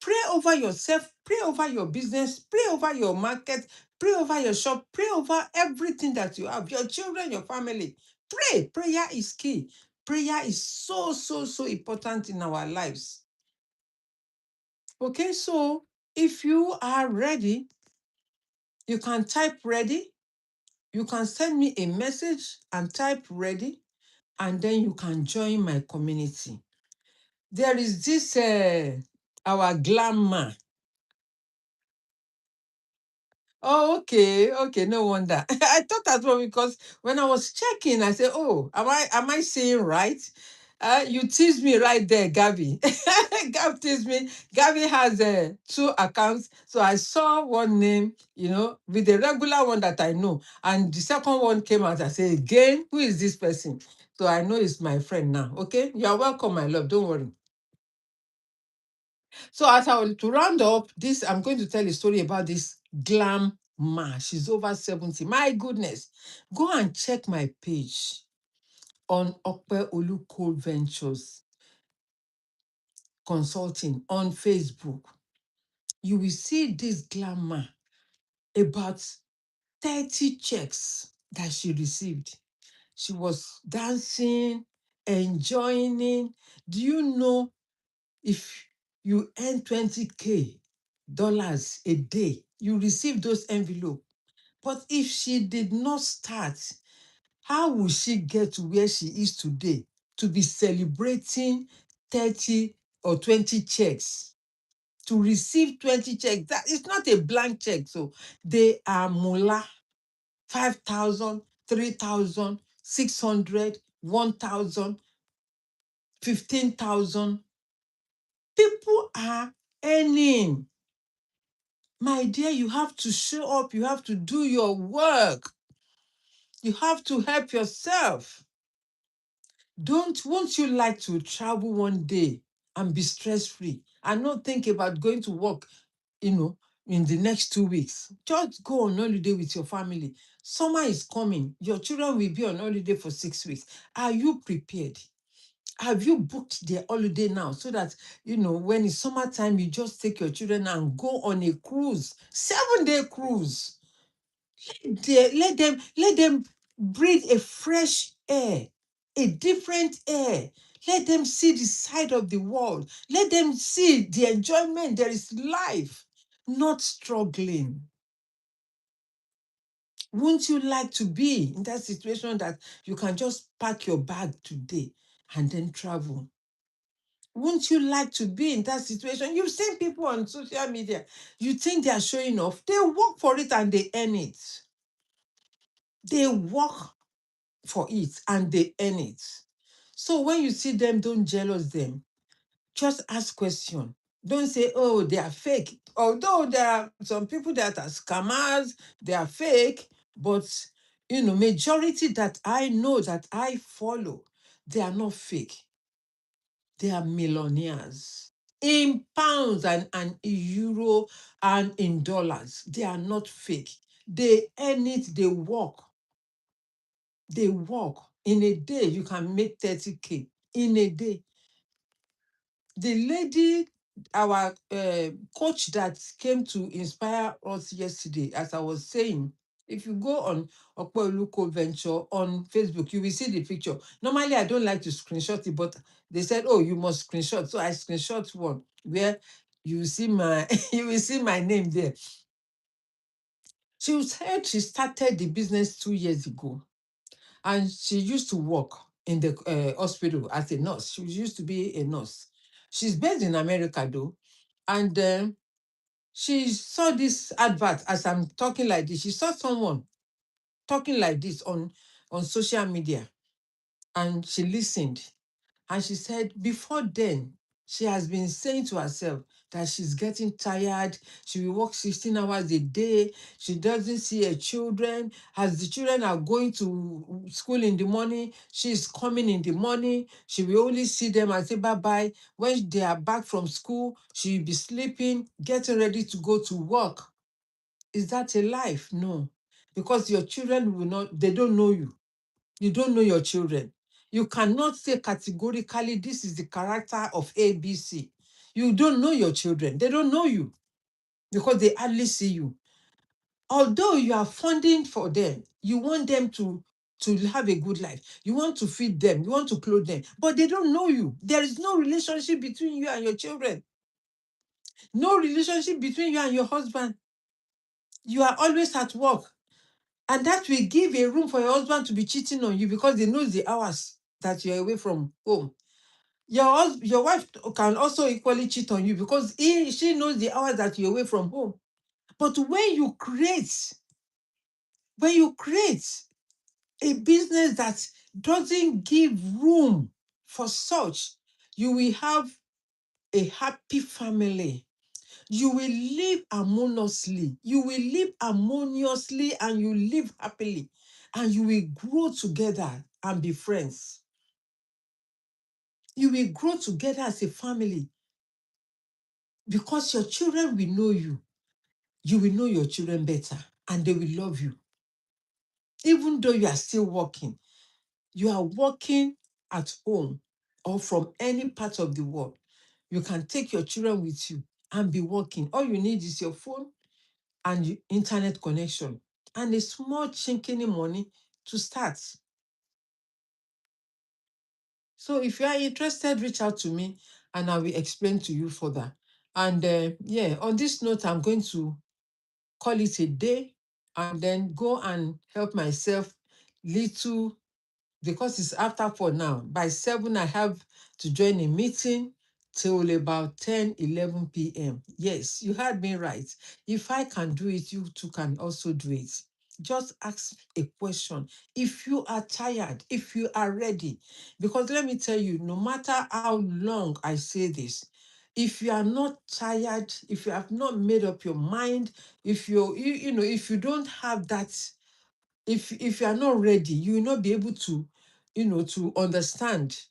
Pray over yourself, pray over your business, pray over your market, pray over your shop, pray over everything that you have, your children, your family. Pray. Prayer is key. Prayer is so, so, so important in our lives. Okay, so if you are ready, you can type ready. You can send me a message and type ready, and then you can join my community. There is this, our glamour. Oh, okay, no wonder. I thought as well because when I was checking, I said, "Oh, am I saying right?" You teased me right there, Gabby. Gab teased me. Gabby has two accounts, so I saw one name, with the regular one that I know, and the second one came out. I said, "Again, who is this person?" So I know it's my friend now. Okay, you are welcome, my love. Don't worry. So as I will to round up this, I'm going to tell a story about this glam ma. She's over 70. My goodness. Go and check my page on Opeolu Cole Ventures Consulting on Facebook. You will see this glam ma, about 30 checks that she received. She was dancing, enjoying. Do you know if you earn 20K dollars a day, you receive those envelopes? But if she did not start, how will she get to where she is today to be celebrating 30 or 20 checks? To receive 20 checks, that is not a blank check. So they are mullah, 5,000, 3,000, 600, 1,000, 15,000. People are earning. My dear, you have to show up. You have to do your work. You have to help yourself. Won't you like to travel one day and be stress-free and not think about going to work, in the next 2 weeks? Just go on holiday with your family. Summer is coming. Your children will be on holiday for 6 weeks. Are you prepared? Have you booked their holiday now so that, when it's summertime, you just take your children and go on a cruise, 7-day cruise? Let them breathe a fresh air, a different air. Let them see the side of the world. Let them see the enjoyment. There is life, not struggling. Wouldn't you like to be in that situation that you can just pack your bag today and then travel? Wouldn't you like to be in that situation? You've seen people on social media. You think they are showing off. They work for it and they earn it. They work for it and they earn it. So when you see them, don't jealous them. Just ask question. Don't say, "Oh, they are fake." Although there are some people that are scammers, they are fake, but majority that I know, that I follow, they are not fake. They are millionaires in pounds and in euro and in dollars. They are not fake. They earn it, they work. They work. In a day, you can make 30K in a day. The lady, our coach that came to inspire us yesterday, as I was saying, If you go on Opeolu Cole Venture on Facebook, you will see the picture. Normally, I don't like to screenshot it, but they said, "Oh, you must screenshot." So I screenshot one where you will see my you will see my name there. She said she started the business 2 years ago, and she used to work in the hospital as a nurse. She used to be a nurse. She's based in America though, and she saw this advert as I'm talking like this. She saw someone talking like this on social media, and she listened, and she said before then she has been saying to herself that she's getting tired. She will work 16 hours a day. She doesn't see her children. As the children are going to school in the morning, she's coming in the morning. She will only see them and say bye-bye. When they are back from school, she will be sleeping, getting ready to go to work. Is that a life? No. Because your children will not, they don't know you. You don't know your children. You cannot say categorically, this is the character of ABC. You don't know your children. They don't know you because they hardly see you. Although you are funding for them, you want them to have a good life. You want to feed them. You want to clothe them. But they don't know you. There is no relationship between you and your children. No relationship between you and your husband. You are always at work. And that will give a room for your husband to be cheating on you because they know the hours that you're away from home. Your wife can also equally cheat on you because she knows the hours that you're away from home. But when you create a business that doesn't give room for such, you will have a happy family. You will live harmoniously. You will live harmoniously and you live happily. And you will grow together and be friends. You will grow together as a family because your children will know you. You will know your children better and they will love you. Even though you are still working, you are working at home or from any part of the world, you can take your children with you and be working. All you need is your phone and internet connection and a small chinkini money to start. So if you are interested, reach out to me and I will explain to you further. And yeah, on this note, I'm going to call it a day and then go and help myself little because it's after 4 now. By 7, I have to join a meeting till about 10, 11 p.m. Yes, you heard me right. If I can do it, you too can also do it. Just ask a question. If you are tired, if you are ready, because let me tell you, no matter how long I say this, if you are not tired, if you have not made up your mind, if if you don't have that, if you are not ready, you will not be able to, to understand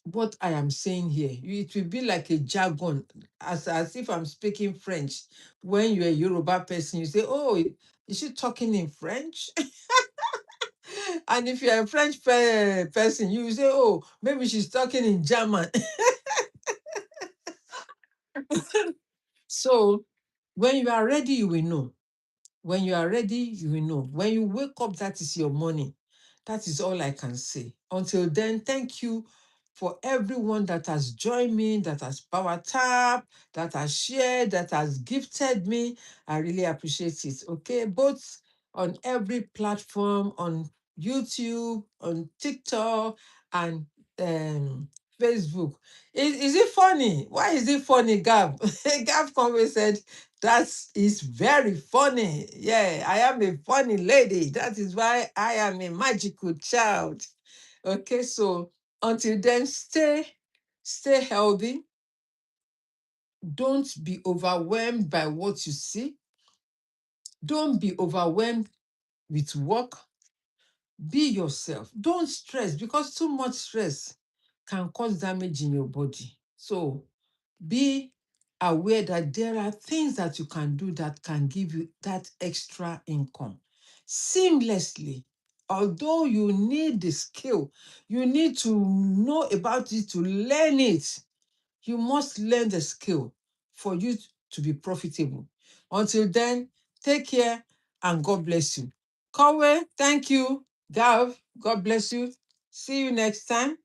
what I am saying here. It will be like a jargon, as if I'm speaking French. When you're a Yoruba person, you say, "Oh, is she talking in French?" And if you're a French person, you say, "Oh, maybe she's talking in German." So when you are ready, you will know. When you are ready, you will know. When you wake up, that is your morning. That is all I can say. Until then, thank you for everyone that has joined me, that has power tap, that has shared, that has gifted me. I really appreciate it. Okay, both on every platform, on YouTube, on TikTok, and um, Facebook. Is it funny? Why is it funny, Gav? Gav Conway said, that is very funny. Yeah, I am a funny lady. That is why I am a magical child. Okay, so until then, stay healthy. Don't be overwhelmed by what you see. Don't be overwhelmed with work. Be yourself. Don't stress because too much stress can cause damage in your body. So be aware that there are things that you can do that can give you that extra income seamlessly. Although you need the skill, you need to know about it to learn it. You must learn the skill for you to be profitable. Until then, take care and God bless you. Kowe, thank you. Gav, God bless you. See you next time.